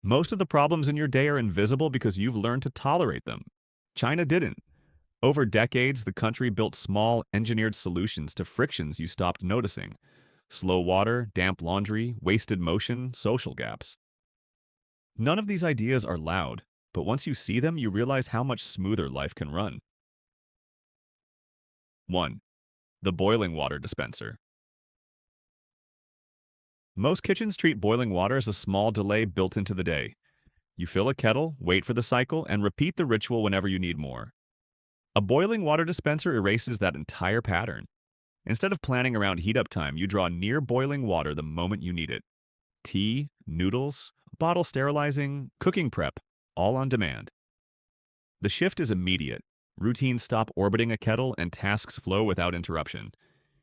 Most of the problems in your day are invisible because you've learned to tolerate them. China didn't. Over decades, the country built small, engineered solutions to frictions you stopped noticing. Slow water, damp laundry, wasted motion, social gaps. None of these ideas are loud, but once you see them, you realize how much smoother life can run. 1. The boiling water dispenser. Most kitchens treat boiling water as a small delay built into the day. You fill a kettle, wait for the cycle, and repeat the ritual whenever you need more. A boiling water dispenser erases that entire pattern. Instead of planning around heat up time, you draw near boiling water the moment you need it. Tea, noodles, bottle sterilizing, cooking prep, all on demand. The shift is immediate. Routines stop orbiting a kettle and tasks flow without interruption.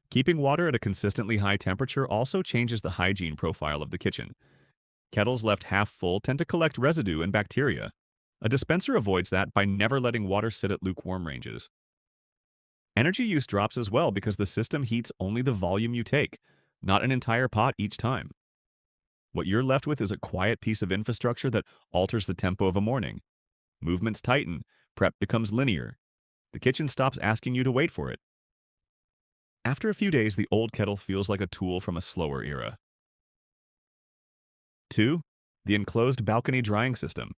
Keeping water at a consistently high temperature also changes the hygiene profile of the kitchen. Kettles left half full tend to collect residue and bacteria. A dispenser avoids that by never letting water sit at lukewarm ranges. Energy use drops as well because the system heats only the volume you take, not an entire pot each time. What you're left with is a quiet piece of infrastructure that alters the tempo of a morning. Movements tighten, prep becomes linear. The kitchen stops asking you to wait for it. After a few days, the old kettle feels like a tool from a slower era. 2. The enclosed balcony drying system.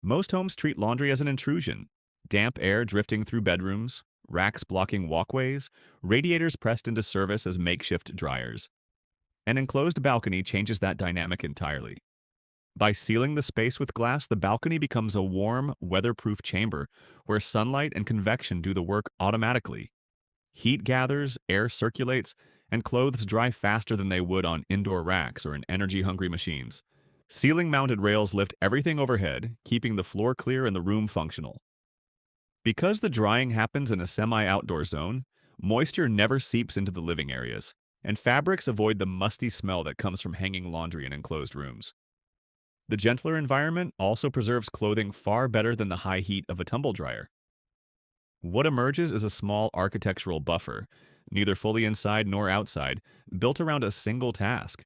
Most homes treat laundry as an intrusion. Damp air drifting through bedrooms, racks blocking walkways, radiators pressed into service as makeshift dryers. An enclosed balcony changes that dynamic entirely. By sealing the space with glass, the balcony becomes a warm, weatherproof chamber where sunlight and convection do the work automatically. Heat gathers, air circulates, and clothes dry faster than they would on indoor racks or in energy-hungry machines. Ceiling-mounted rails lift everything overhead, keeping the floor clear and the room functional. Because the drying happens in a semi-outdoor zone, moisture never seeps into the living areas, and fabrics avoid the musty smell that comes from hanging laundry in enclosed rooms. The gentler environment also preserves clothing far better than the high heat of a tumble dryer. What emerges is a small architectural buffer, neither fully inside nor outside, built around a single task.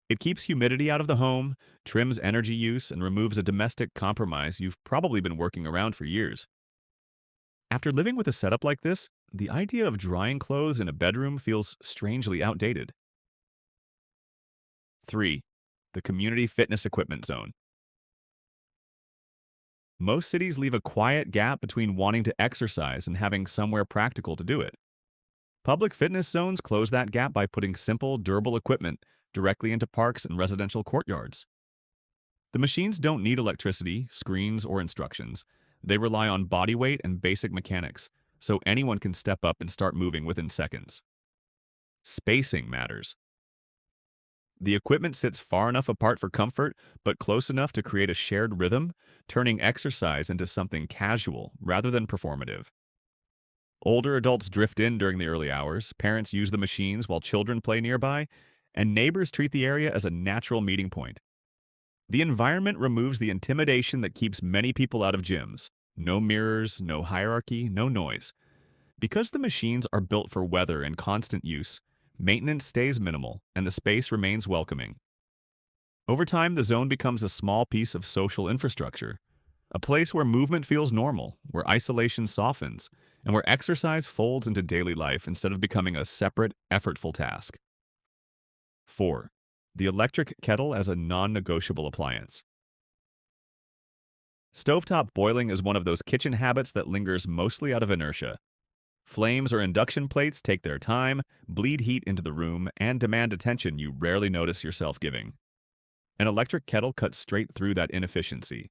It keeps humidity out of the home, trims energy use, and removes a domestic compromise you've probably been working around for years. After living with a setup like this, the idea of drying clothes in a bedroom feels strangely outdated. 3. The community fitness equipment zone. Most cities leave a quiet gap between wanting to exercise and having somewhere practical to do it. Public fitness zones close that gap by putting simple, durable equipment directly into parks and residential courtyards. The machines don't need electricity, screens, or instructions. They rely on body weight and basic mechanics, so anyone can step up and start moving within seconds. Spacing matters. The equipment sits far enough apart for comfort, but close enough to create a shared rhythm, turning exercise into something casual rather than performative. Older adults drift in during the early hours, parents use the machines while children play nearby, and neighbors treat the area as a natural meeting point. The environment removes the intimidation that keeps many people out of gyms. No mirrors, no hierarchy, no noise. Because the machines are built for weather and constant use, maintenance stays minimal and the space remains welcoming. Over time, the zone becomes a small piece of social infrastructure, a place where movement feels normal, where isolation softens, and where exercise folds into daily life instead of becoming a separate, effortful task. 4. The electric kettle as a non-negotiable appliance. Stovetop boiling is one of those kitchen habits that lingers mostly out of inertia. Flames or induction plates take their time, bleed heat into the room, and demand attention you rarely notice yourself giving. An electric kettle cuts straight through that inefficiency.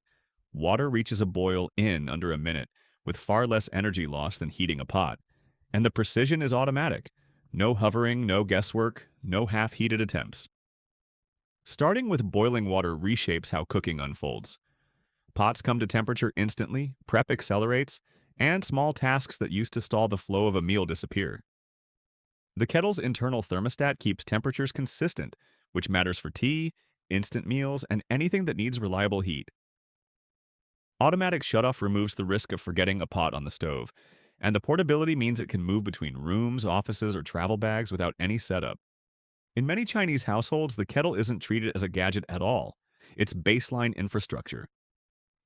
Water reaches a boil in under a minute, with far less energy loss than heating a pot. And the precision is automatic. No hovering, no guesswork, no half-heated attempts. Starting with boiling water reshapes how cooking unfolds. Pots come to temperature instantly, prep accelerates, and small tasks that used to stall the flow of a meal disappear. The kettle's internal thermostat keeps temperatures consistent, which matters for tea, instant meals, and anything that needs reliable heat. Automatic shutoff removes the risk of forgetting a pot on the stove, and the portability means it can move between rooms, offices, or travel bags without any setup. In many Chinese households, the kettle isn't treated as a gadget at all. It's baseline infrastructure.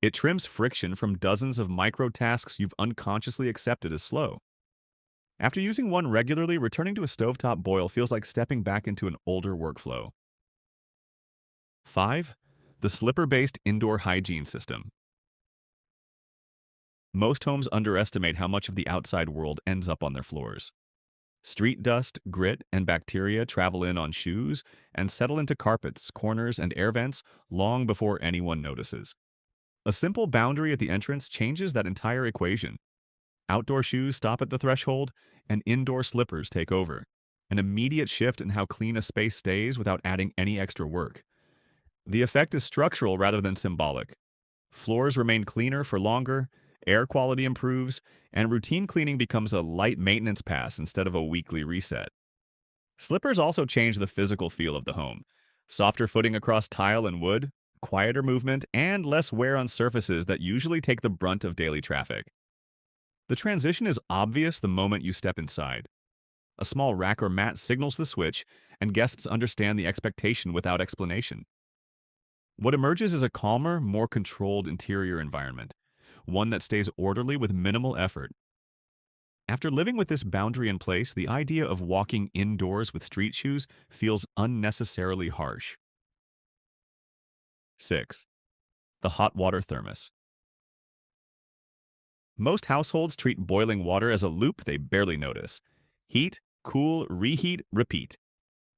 It trims friction from dozens of micro tasks you've unconsciously accepted as slow. After using one regularly, returning to a stovetop boil feels like stepping back into an older workflow. 5. The slipper-based indoor hygiene system. Most homes underestimate how much of the outside world ends up on their floors. Street dust, grit, and bacteria travel in on shoes and settle into carpets, corners, and air vents long before anyone notices. A simple boundary at the entrance changes that entire equation. Outdoor shoes stop at the threshold, and indoor slippers take over. An immediate shift in how clean a space stays without adding any extra work. The effect is structural rather than symbolic. Floors remain cleaner for longer, air quality improves, and routine cleaning becomes a light maintenance pass instead of a weekly reset. Slippers also change the physical feel of the home. Softer footing across tile and wood, quieter movement, and less wear on surfaces that usually take the brunt of daily traffic. The transition is obvious the moment you step inside. A small rack or mat signals the switch, and guests understand the expectation without explanation. What emerges is a calmer, more controlled interior environment, one that stays orderly with minimal effort. After living with this boundary in place, the idea of walking indoors with street shoes feels unnecessarily harsh. 6. The hot water thermos. Most households treat boiling water as a loop they barely notice. Heat, cool, reheat, repeat.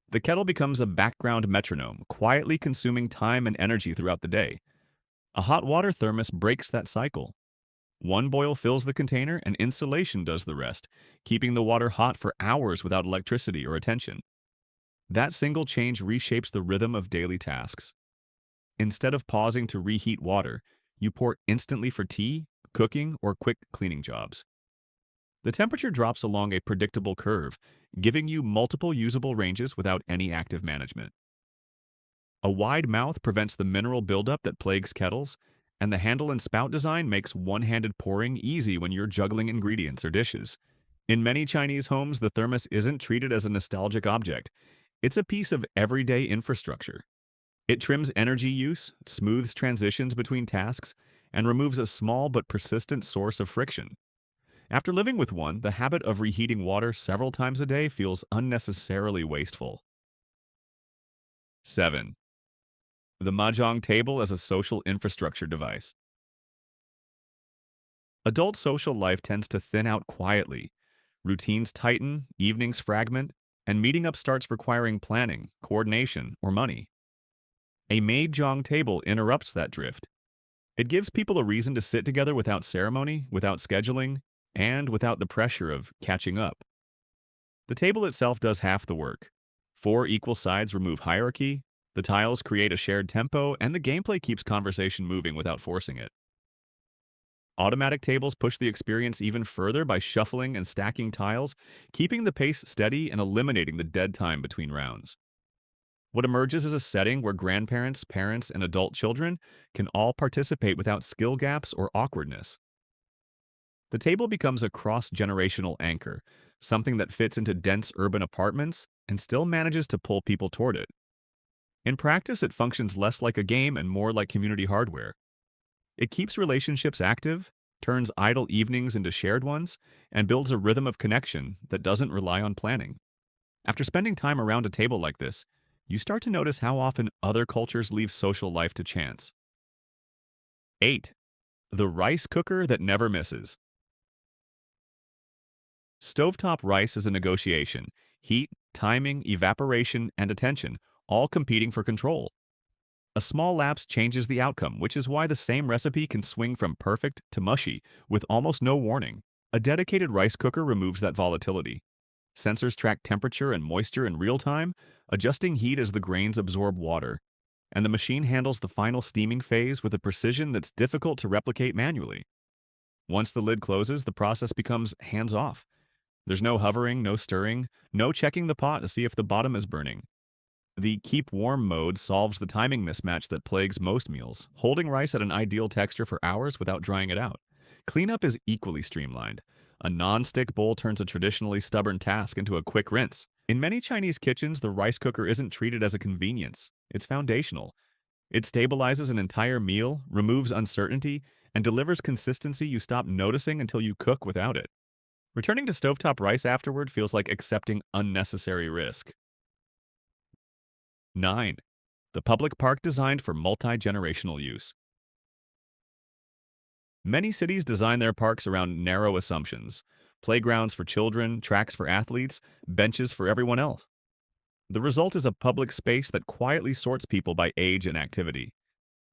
The kettle becomes a background metronome, quietly consuming time and energy throughout the day. A hot water thermos breaks that cycle. One boil fills the container and insulation does the rest, keeping the water hot for hours without electricity or attention. That single change reshapes the rhythm of daily tasks. Instead of pausing to reheat water, you pour instantly for tea, cooking, or quick cleaning jobs. The temperature drops along a predictable curve, giving you multiple usable ranges without any active management. A wide mouth prevents the mineral buildup that plagues kettles, and the handle and spout design makes one-handed pouring easy when you're juggling ingredients or dishes. In many Chinese homes, the thermos isn't treated as a nostalgic object. It's a piece of everyday infrastructure. It trims energy use, smooths transitions between tasks, and removes a small but persistent source of friction. After living with one, the habit of reheating water several times a day feels unnecessarily wasteful. 7. The mahjong table as a social infrastructure device. Adult social life tends to thin out quietly. Routines tighten, evenings fragment, and meeting up starts requiring planning, coordination, or money. A mahjong table interrupts that drift. It gives people a reason to sit together without ceremony, without scheduling, and without the pressure of catching up. The table itself does half the work. 4 equal sides remove hierarchy, the tiles create a shared tempo, and the gameplay keeps conversation moving without forcing it. Automatic tables push the experience even further by shuffling and stacking tiles, keeping the pace steady and eliminating the dead time between rounds. What emerges is a setting where grandparents, parents, and adult children can all participate without skill gaps or awkwardness. The table becomes a cross-generational anchor, something that fits into dense urban apartments and still manages to pull people toward it. In practice, it functions less like a game and more like community hardware. It keeps relationships active, turns idle evenings into shared ones, and builds a rhythm of connection that doesn't rely on planning. After spending time around a table like this, you start to notice how often other cultures leave social life to chance. 8. The rice cooker that never misses. Stovetop rice is a negotiation. Heat, timing, evaporation, and attention, all competing for control. A small lapse changes the outcome, which is why the same recipe can swing from perfect to mushy with almost no warning. A dedicated rice cooker removes that volatility. Sensors track temperature and moisture in real time, adjusting heat as the grains absorb water. And the machine handles the final steaming phase with a precision that's difficult to replicate manually. Once the lid closes, the process becomes hands-off. There's no hovering, no stirring, no checking the pot to see if the bottom is burning. The keep warm mode solves the timing mismatch that plagues most meals, holding rice at an ideal texture for hours without drying it out. Cleanup is equally streamlined. A non-stick bowl turns a traditionally stubborn task into a quick rinse. In many Chinese kitchens, the rice cooker isn't treated as a convenience. It's foundational. It stabilizes an entire meal, removes uncertainty, and delivers consistency you stop noticing until you cook without it. Returning to stovetop rice afterward feels like accepting unnecessary risk. 9. The public park designed for multi-generational use. Many cities design their parks around narrow assumptions: playgrounds for children, tracks for athletes, benches for everyone else. The result is a public space that quietly sorts people by age and activity.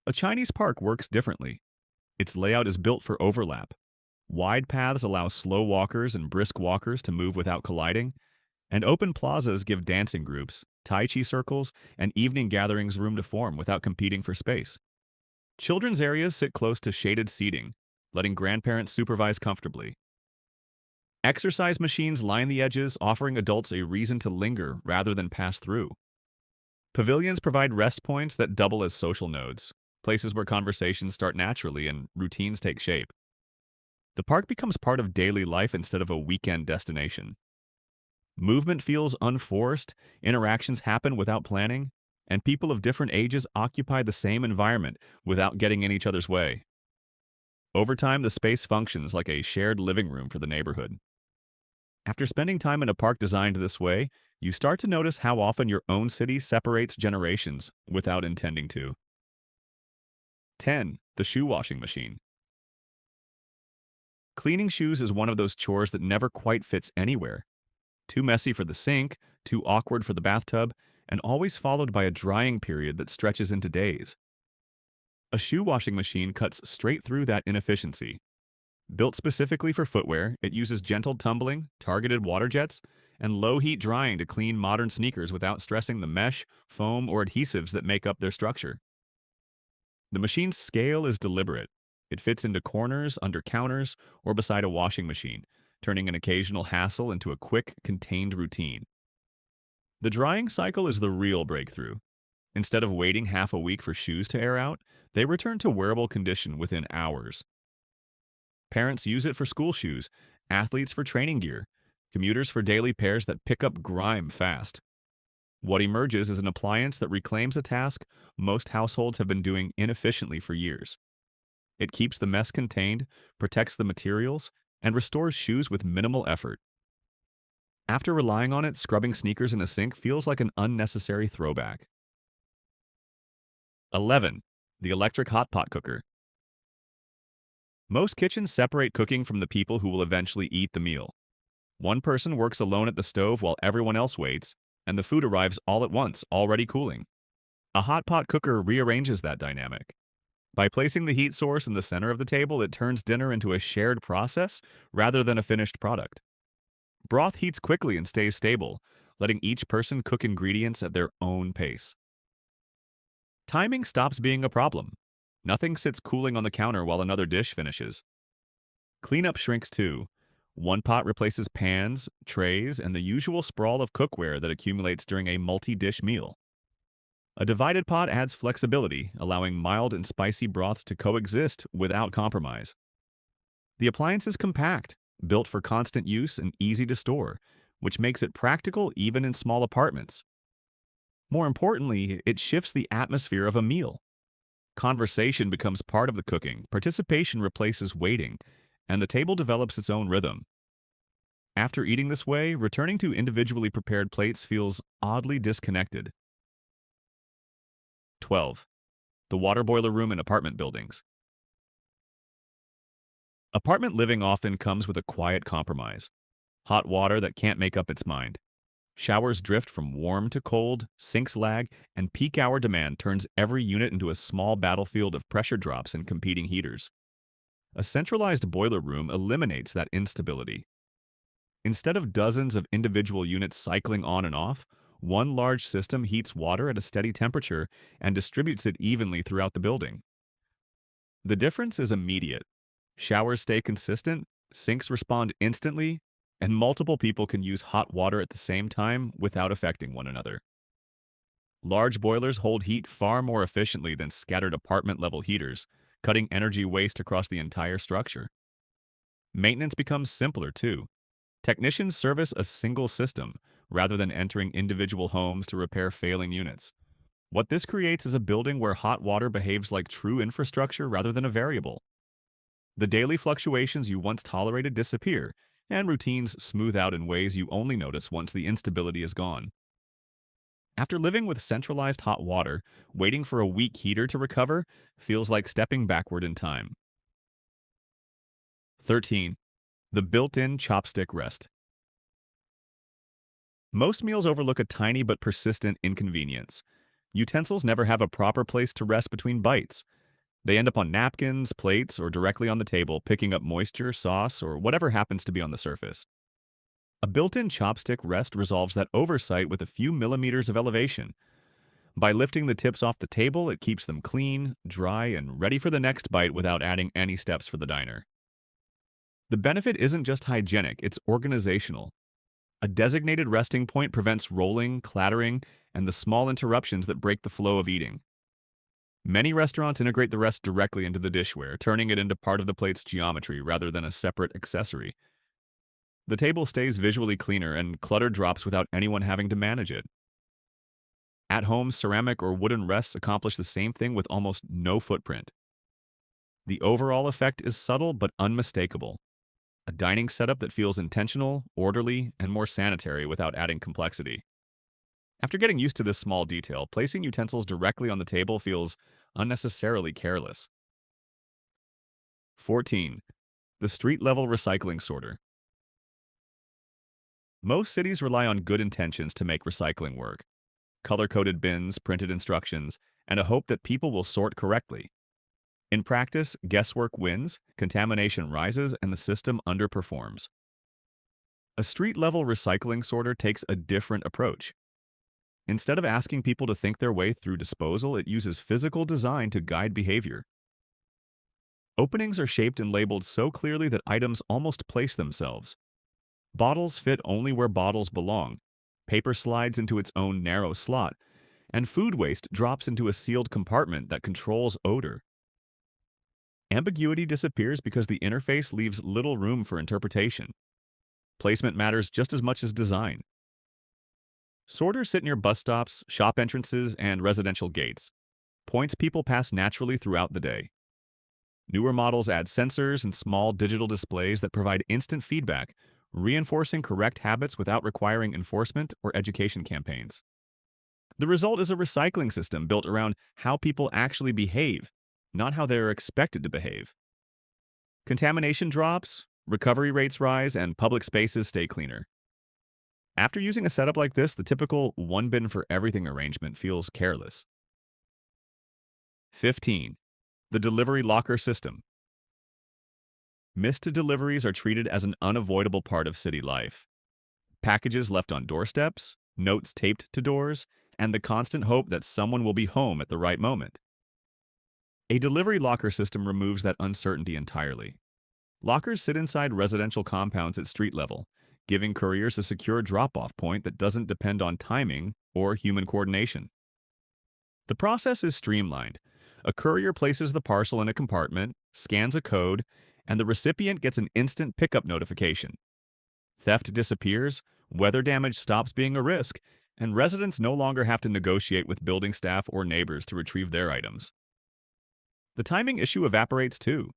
A Chinese park works differently. Its layout is built for overlap. Wide paths allow slow walkers and brisk walkers to move without colliding, and open plazas give dancing groups, Tai Chi circles, and evening gatherings room to form without competing for space. Children's areas sit close to shaded seating, letting grandparents supervise comfortably. Exercise machines line the edges, offering adults a reason to linger rather than pass through. Pavilions provide rest points that double as social nodes, places where conversations start naturally and routines take shape. The park becomes part of daily life instead of a weekend destination. Movement feels unforced, interactions happen without planning, and people of different ages occupy the same environment without getting in each other's way. Over time, the space functions like a shared living room for the neighborhood. After spending time in a park designed this way, you start to notice how often your own city separates generations without intending to. 10. The shoe washing machine. Cleaning shoes is one of those chores that never quite fits anywhere. Too messy for the sink, too awkward for the bathtub, and always followed by a drying period that stretches into days. A shoe washing machine cuts straight through that inefficiency. Built specifically for footwear, it uses gentle tumbling, targeted water jets, and low-heat drying to clean modern sneakers without stressing the mesh, foam, or adhesives that make up their structure. The machine's scale is deliberate. It fits into corners, under counters, or beside a washing machine, turning an occasional hassle into a quick, contained routine. The drying cycle is the real breakthrough. Instead of waiting half a week for shoes to air out, they return to wearable condition within hours. Parents use it for school shoes, athletes for training gear, commuters for daily pairs that pick up grime fast. What emerges is an appliance that reclaims a task most households have been doing inefficiently for years. It keeps the mess contained, protects the materials, and restores shoes with minimal effort. After relying on it, scrubbing sneakers in a sink feels like an unnecessary throwback. 11. The electric hot pot cooker. Most kitchens separate cooking from the people who will eventually eat the meal. One person works alone at the stove while everyone else waits, and the food arrives all at once, already cooling. A hot pot cooker rearranges that dynamic. By placing the heat source in the center of the table, it turns dinner into a shared process rather than a finished product. Broth heats quickly and stays stable, letting each person cook ingredients at their own pace. Timing stops being a problem. Nothing sits cooling on the counter while another dish finishes. Cleanup shrinks too. One pot replaces pans, trays, and the usual sprawl of cookware that accumulates during a multi-dish meal. A divided pot adds flexibility, allowing mild and spicy broths to coexist without compromise. The appliance is compact, built for constant use and easy to store, which makes it practical even in small apartments. More importantly, it shifts the atmosphere of a meal. Conversation becomes part of the cooking, participation replaces waiting, and the table develops its own rhythm. After eating this way, returning to individually prepared plates feels oddly disconnected. 12. The water boiler room in apartment buildings. Apartment living often comes with a quiet compromise: hot water that can't make up its mind. Showers drift from warm to cold, sinks lag, and peak hour demand turns every unit into a small battlefield of pressure drops and competing heaters. A centralized boiler room eliminates that instability. Instead of dozens of individual units cycling on and off, one large system heats water at a steady temperature and distributes it evenly throughout the building. The difference is immediate. Showers stay consistent, sinks respond instantly, and multiple people can use hot water at the same time without affecting one another. Large boilers hold heat far more efficiently than scattered apartment-level heaters, cutting energy waste across the entire structure. Maintenance becomes simpler too. Technicians service a single system rather than entering individual homes to repair failing units. What this creates is a building where hot water behaves like true infrastructure rather than a variable. The daily fluctuations you once tolerated disappear, and routines smooth out in ways you only notice once the instability is gone. After living with centralized hot water, waiting for a weak heater to recover feels like stepping backward in time. 13. The built-in chopstick rest. Most meals overlook a tiny but persistent inconvenience. Utensils never have a proper place to rest between bites. They end up on napkins, plates, or directly on the table, picking up moisture, sauce, or whatever happens to be on the surface. A built-in chopstick rest resolves that oversight with a few millimeters of elevation. By lifting the tips off the table, it keeps them clean, dry, and ready for the next bite without adding any steps for the diner. The benefit isn't just hygienic, it's organizational. A designated resting point prevents rolling, clattering, and the small interruptions that break the flow of eating. Many restaurants integrate the rest directly into the dishware, turning it into part of the plate's geometry rather than a separate accessory. The table stays visually cleaner and clutter drops without anyone having to manage it. At home, ceramic or wooden rests accomplish the same thing with almost no footprint. The overall effect is subtle but unmistakable. A dining setup that feels intentional, orderly, and more sanitary without adding complexity. After getting used to this small detail, placing utensils directly on the table feels unnecessarily careless. 14. The street-level recycling sorter. Most cities rely on good intentions to make recycling work. Color-coded bins, printed instructions, and a hope that people will sort correctly. In practice, guesswork wins, contamination rises, and the system underperforms. A street-level recycling sorter takes a different approach. Instead of asking people to think their way through disposal, it uses physical design to guide behavior. Openings are shaped and labeled so clearly that items almost place themselves. Bottles fit only where bottles belong. Paper slides into its own narrow slot, and food waste drops into a sealed compartment that controls odor. Ambiguity disappears because the interface leaves little room for interpretation. Placement matters just as much as design. Sorters sit near bus stops, shop entrances, and residential gates, points people pass naturally throughout the day. Newer models add sensors and small digital displays that provide instant feedback, reinforcing correct habits without requiring enforcement or education campaigns. The result is a recycling system built around how people actually behave, not how they are expected to behave. Contamination drops, recovery rates rise, and public spaces stay cleaner. After using a setup like this, the typical one bin for everything arrangement feels careless. 15. The delivery locker system. Missed deliveries are treated as an unavoidable part of city life. Packages left on doorsteps, notes taped to doors, and the constant hope that someone will be home at the right moment. A delivery locker system removes that uncertainty entirely. Lockers sit inside residential compounds at street level, giving couriers a secure drop-off point that doesn't depend on timing or human coordination. The process is streamlined. A courier places the parcel in a compartment, scans a code, and the recipient gets an instant pickup notification. Theft disappears, weather damage stops being a risk, and residents no longer have to negotiate with building staff or neighbors to retrieve their items. The timing issue evaporates too.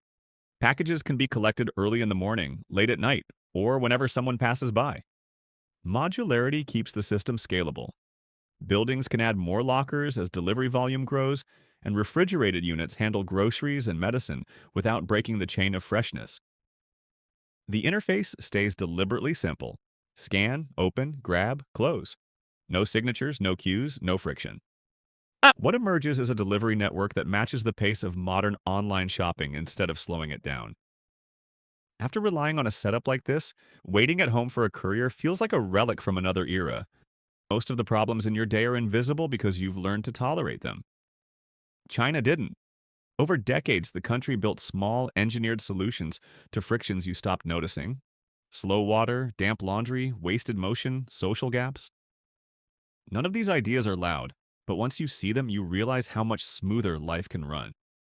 Packages can be collected early in the morning, late at night, or whenever someone passes by. Modularity keeps the system scalable. Buildings can add more lockers as delivery volume grows, and refrigerated units handle groceries and medicine without breaking the chain of freshness. The interface stays deliberately simple. Scan, open, grab, close. No signatures, no queues, no friction. What emerges is a delivery network that matches the pace of modern online shopping instead of slowing it down. After relying on a setup like this, waiting at home for a courier feels like a relic from another era. Most of the problems in your day are invisible because you've learned to tolerate them. China didn't. Over decades, the country built small, engineered solutions to frictions you stopped noticing. Slow water, damp laundry, wasted motion, social gaps. None of these ideas are loud, but once you see them, you realize how much smoother life can run.